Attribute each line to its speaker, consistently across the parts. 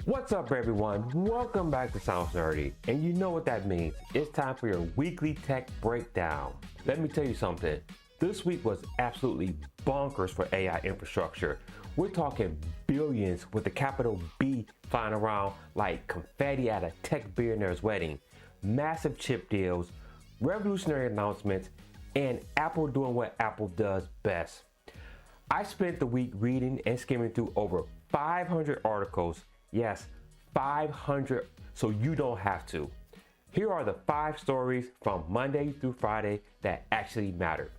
Speaker 1: What's up, everyone? Welcome back to Sounds Nerdy. And you know what that means. It's time for your weekly tech breakdown. Let me tell you something. This week was absolutely bonkers for AI infrastructure. We're talking billions with a capital B flying around like confetti at a tech billionaire's wedding. Massive chip deals, revolutionary announcements, and Apple doing what Apple does best. I spent the week reading and skimming through over 500 articles. Yes, 500, so you don't have to. Here are the 5 stories from Monday through Friday that actually mattered.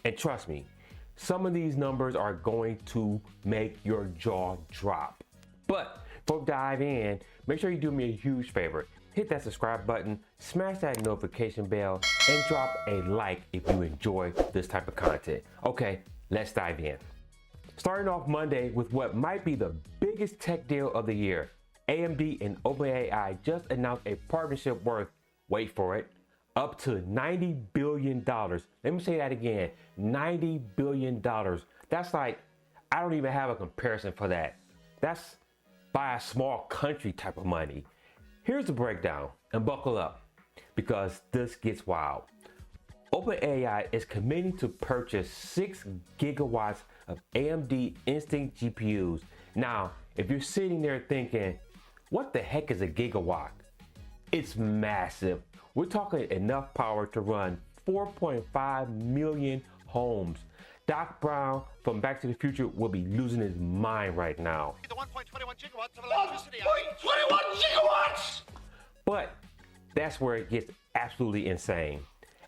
Speaker 1: And trust me, some of these numbers are going to make your jaw drop. But before we dive in, make sure you do me a huge favor. Hit that subscribe button, smash that notification bell, and drop a like if you enjoy this type of content. Okay, let's dive in. Starting off Monday with what might be the biggest tech deal of the year. AMD and OpenAI just announced a partnership worth, wait for it, up to $90 billion. Let me say that again, $90 billion. That's like, I don't even have a comparison for that. That's by a small country type of money. Here's the breakdown, and buckle up, because this gets wild. OpenAI is committing to purchase 6 gigawatts of AMD Instinct GPUs. Now, if you're sitting there thinking, what the heck is a gigawatt? It's massive. We're talking enough power to run 4.5 million homes. Doc Brown from Back to the Future will be losing his mind right now.
Speaker 2: The 1.21 gigawatts of electricity.
Speaker 3: 1.21 gigawatts!
Speaker 1: But that's where it gets absolutely insane.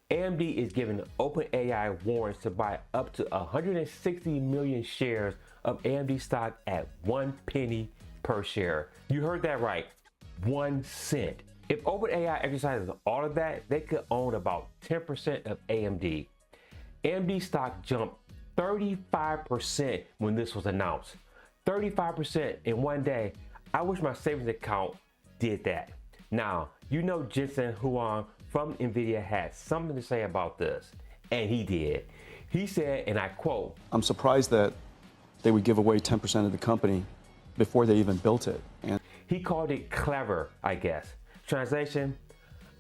Speaker 1: AMD is giving OpenAI warrants to buy up to 160 million shares of AMD stock at 1 penny per share. You heard that right, 1 cent. If OpenAI exercises all of that, they could own about 10% of AMD. AMD stock jumped 35% when this was announced. 35% in one day. I wish my savings account did that. Now, you know Jensen Huang from Nvidia had something to say about this, and he did. He said, and I quote,
Speaker 4: I'm surprised that they would give away 10% of the company before they even built it. And
Speaker 1: he called it clever, I guess. Translation,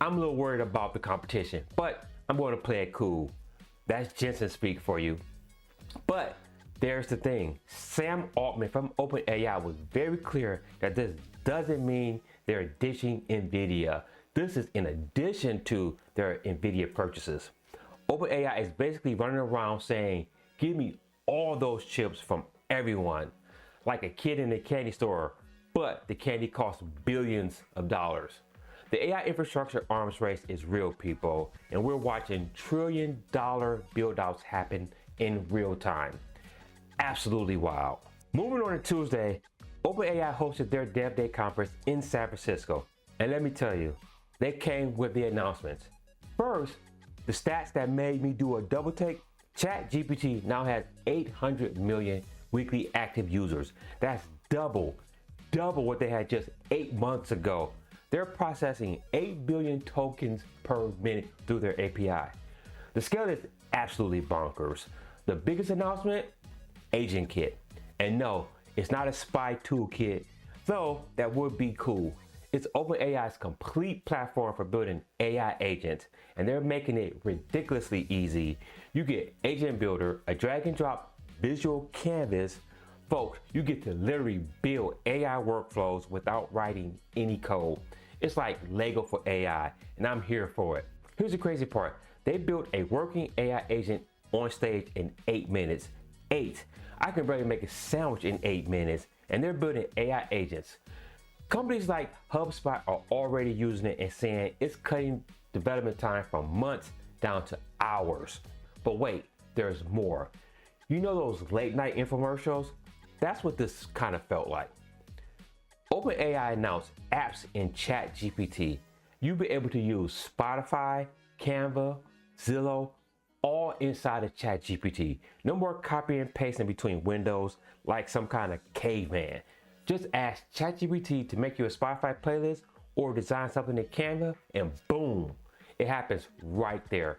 Speaker 1: I'm a little worried about the competition, but I'm going to play it cool. That's Jensen speak for you. But there's the thing. Sam Altman from OpenAI was very clear that this doesn't mean they're ditching Nvidia. This is in addition to their Nvidia purchases. OpenAI is basically running around saying, give me all those chips from everyone, like a kid in a candy store, but the candy costs billions of dollars. The AI infrastructure arms race is real, people, and we're watching trillion-dollar build-outs happen in real time. Absolutely wild. Moving on to Tuesday, OpenAI hosted their DevDay conference in San Francisco. And let me tell you, they came with the announcements. First, the stats that made me do a double take, ChatGPT now has 800 million weekly active users. That's double what they had just 8 months ago. They're processing 8 billion tokens per minute through their API. The scale is absolutely bonkers. The biggest announcement, Agent Kit. And no, it's not a spy toolkit, though that would be cool. It's OpenAI's complete platform for building AI agents, and they're making it ridiculously easy. You get Agent Builder, a drag and drop visual canvas. Folks, you get to literally build AI workflows without writing any code. It's like Lego for AI, and I'm here for it. Here's the crazy part. They built a working AI agent on stage in 8 minutes. 8. I can barely make a sandwich in 8 minutes, and they're building AI agents. Companies like HubSpot are already using it and saying it's cutting development time from months down to hours. But wait, there's more. You know those late night infomercials? That's what this kind of felt like. OpenAI announced apps in ChatGPT. You'll be able to use Spotify, Canva, Zillow, all inside of ChatGPT. No more copy and pasting between windows like some kind of caveman. Just ask ChatGPT to make you a Spotify playlist or design something in Canva, and boom, it happens right there.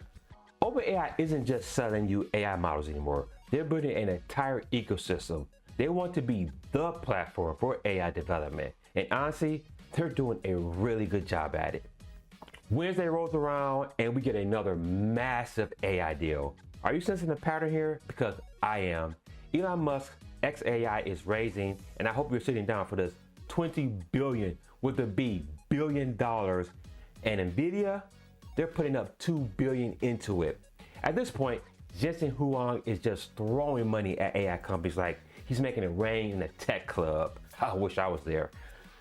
Speaker 1: OpenAI isn't just selling you AI models anymore. They're building an entire ecosystem. They want to be the platform for AI development. And honestly, they're doing a really good job at it. Wednesday rolls around and we get another massive AI deal. Are you sensing the pattern here? Because I am. Elon Musk XAI is raising, and I hope you're sitting down for this, $20 billion with a B, billion dollars. And Nvidia, they're putting up $2 billion into it. At this point, Jensen Huang is just throwing money at AI companies like he's making it rain in a tech club. I wish I was there.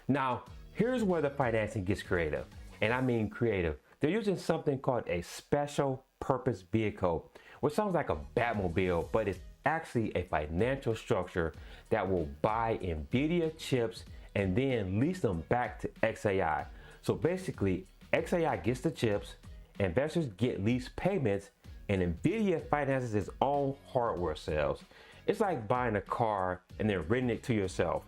Speaker 1: Now, here's where the financing gets creative. And I mean creative. They're using something called a special purpose vehicle, which sounds like a Batmobile, but it's actually a financial structure that will buy Nvidia chips and then lease them back to XAI. So basically, XAI gets the chips, investors get lease payments, and Nvidia finances its own hardware sales. It's like buying a car and then renting it to yourself.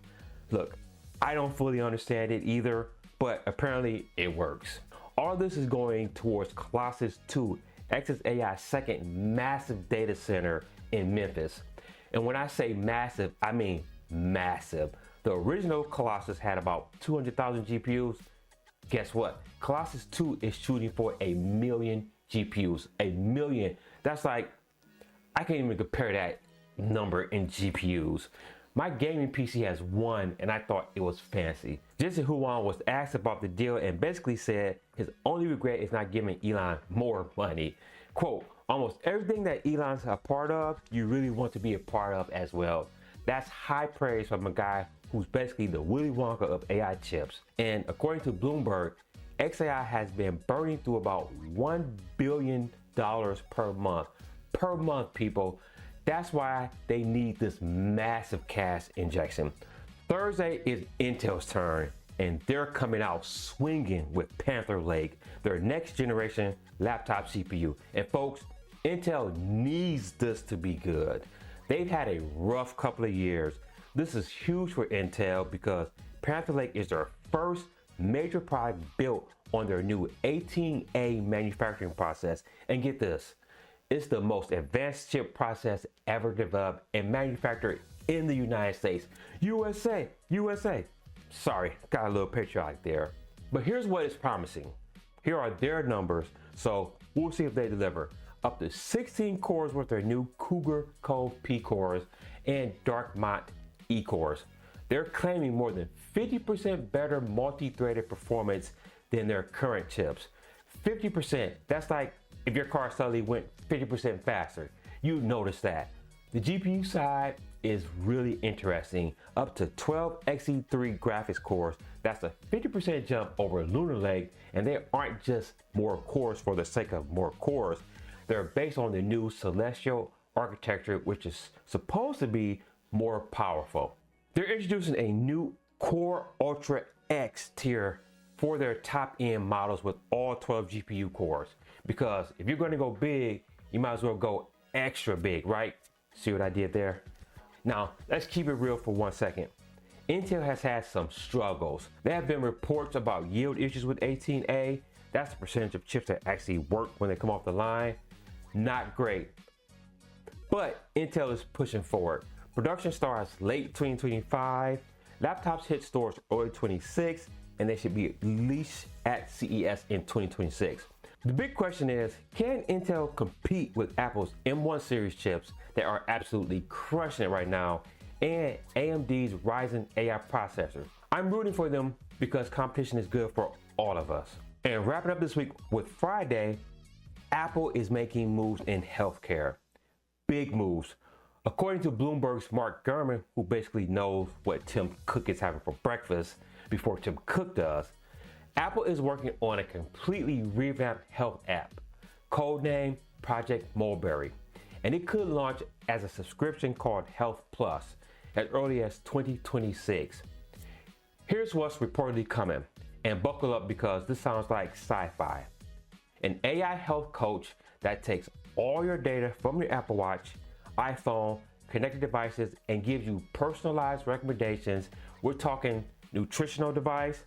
Speaker 1: Look, I don't fully understand it either, but apparently it works. All this is going towards Colossus 2, XAI's second massive data center in Memphis. And when I say massive, I mean massive. The original Colossus had about 200,000 GPUs. Guess what? Colossus 2 is shooting for 1 million GPUs. 1 million. That's like, I can't even compare that number in GPUs. My gaming PC has 1 and I thought it was fancy. Jensen Huang was asked about the deal and basically said his only regret is not giving Elon more money. Quote, almost everything that Elon's a part of, you really want to be a part of as well. That's high praise from a guy who's basically the Willy Wonka of AI chips. And according to Bloomberg, XAI has been burning through about $1 billion per month. Per month, people. That's why they need this massive cash injection. Thursday is Intel's turn, and they're coming out swinging with Panther Lake, their next generation laptop CPU. And folks, Intel needs this to be good. They've had a rough couple of years. This is huge for Intel because Panther Lake is their first major product built on their new 18A manufacturing process. And get this, it's the most advanced chip process ever developed and manufactured in the United States. USA, USA. Sorry, got a little patriotic there. But here's what it's promising. Here are their numbers, so we'll see if they deliver. Up to 16 cores with their new Cougar Cove P cores and Darkmont E cores. They're claiming more than 50% better multi-threaded performance than their current chips. 50%, that's like if your car suddenly went 50% faster. You notice that. The GPU side is really interesting. Up to 12 Xe3 graphics cores. That's a 50% jump over Lunar Lake, and they aren't just more cores for the sake of more cores. They're based on the new Celestial architecture, which is supposed to be more powerful. They're introducing a new Core Ultra X tier for their top-end models with all 12 GPU cores. Because if you're going to go big, you might as well go extra big, right? See what I did there? Now, let's keep it real for 1 second. Intel has had some struggles. There have been reports about yield issues with 18A. That's the percentage of chips that actually work when they come off the line. Not great. But Intel is pushing forward. Production starts late 2025. Laptops hit stores early 26, and they should be released at CES in 2026. The big question is, can Intel compete with Apple's M1 series chips that are absolutely crushing it right now and AMD's Ryzen AI processors? I'm rooting for them because competition is good for all of us. And wrapping up this week with Friday, Apple is making moves in healthcare. Big moves. According to Bloomberg's Mark Gurman, who basically knows what Tim Cook is having for breakfast before Tim Cook does, Apple is working on a completely revamped health app, codename Project Mulberry, and it could launch as a subscription called Health Plus as early as 2026. Here's what's reportedly coming, and buckle up because this sounds like sci-fi. An AI health coach that takes all your data from your Apple Watch, iPhone, connected devices, and gives you personalized recommendations. We're talking nutritional device,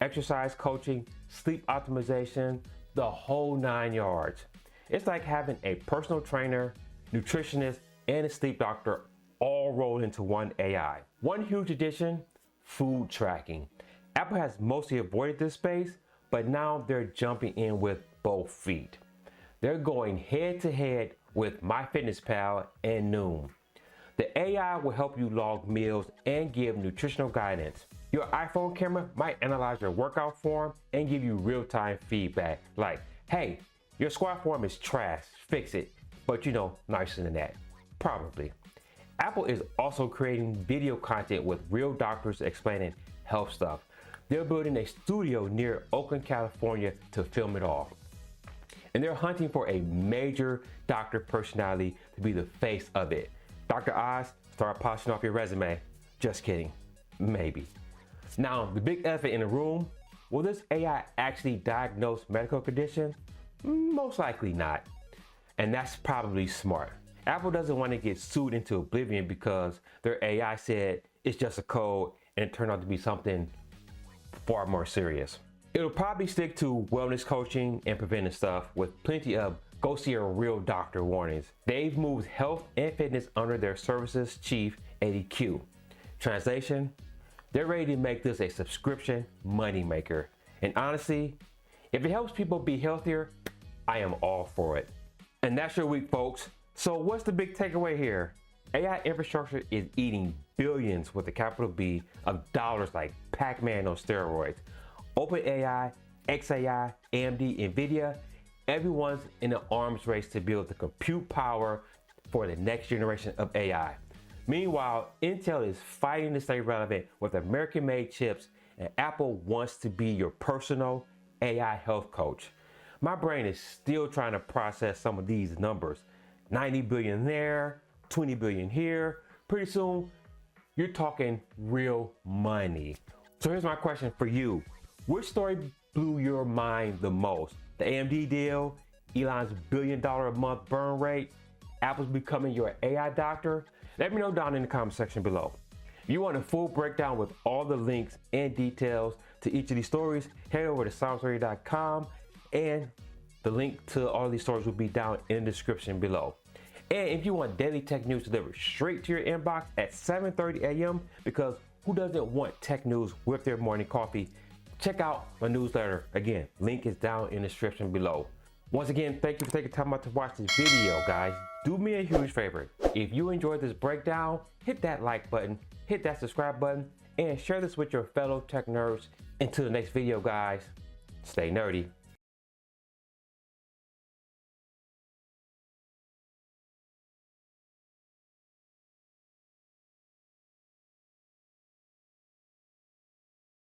Speaker 1: exercise coaching, sleep optimization, the whole 9 yards. It's like having a personal trainer, nutritionist, and a sleep doctor all rolled into one AI. One huge addition, food tracking. Apple has mostly avoided this space, but now they're jumping in with both feet. They're going head to head with MyFitnessPal and Noom. The AI will help you log meals and give nutritional guidance. Your iPhone camera might analyze your workout form and give you real-time feedback like, hey, your squat form is trash, fix it. But nicer than that, probably. Apple is also creating video content with real doctors explaining health stuff. They're building a studio near Oakland, California to film it all. And they're hunting for a major doctor personality to be the face of it. Dr. Oz, start polishing off your resume. Just kidding, maybe. Now, the big elephant in the room, will this AI actually diagnose medical conditions? Most likely not. And that's probably smart. Apple doesn't want to get sued into oblivion because their AI said it's just a code and it turned out to be something far more serious. It'll probably stick to wellness coaching and preventive stuff with plenty of go see a real doctor warnings. They've moved health and fitness under their services chief, ADQ. Translation, they're ready to make this a subscription moneymaker. And honestly, if it helps people be healthier, I am all for it. And that's your week, folks. So what's the big takeaway here? AI infrastructure is eating billions with a capital B of dollars like Pac-Man on steroids. OpenAI, XAI, AMD, Nvidia, everyone's in an arms race to build the compute power for the next generation of AI. Meanwhile, Intel is fighting to stay relevant with American-made chips, and Apple wants to be your personal AI health coach. My brain is still trying to process some of these numbers. 90 billion there, 20 billion here. Pretty soon, you're talking real money. So here's my question for you. Which story blew your mind the most? The AMD deal, Elon's $1 billion a month burn rate, Apple's becoming your AI doctor? Let me know down in the comment section below. If you want a full breakdown with all the links and details to each of these stories, head over to ScienceRadio.com, and the link to all these stories will be down in the description below. And if you want daily tech news delivered straight to your inbox at 7:30 a.m., because who doesn't want tech news with their morning coffee, check out my newsletter. Again, link is down in the description below. Once again, thank you for taking time out to watch this video, guys. Do me a huge favor. If you enjoyed this breakdown, hit that like button, hit that subscribe button, and share this with your fellow tech nerds. Until the next video, guys, stay nerdy.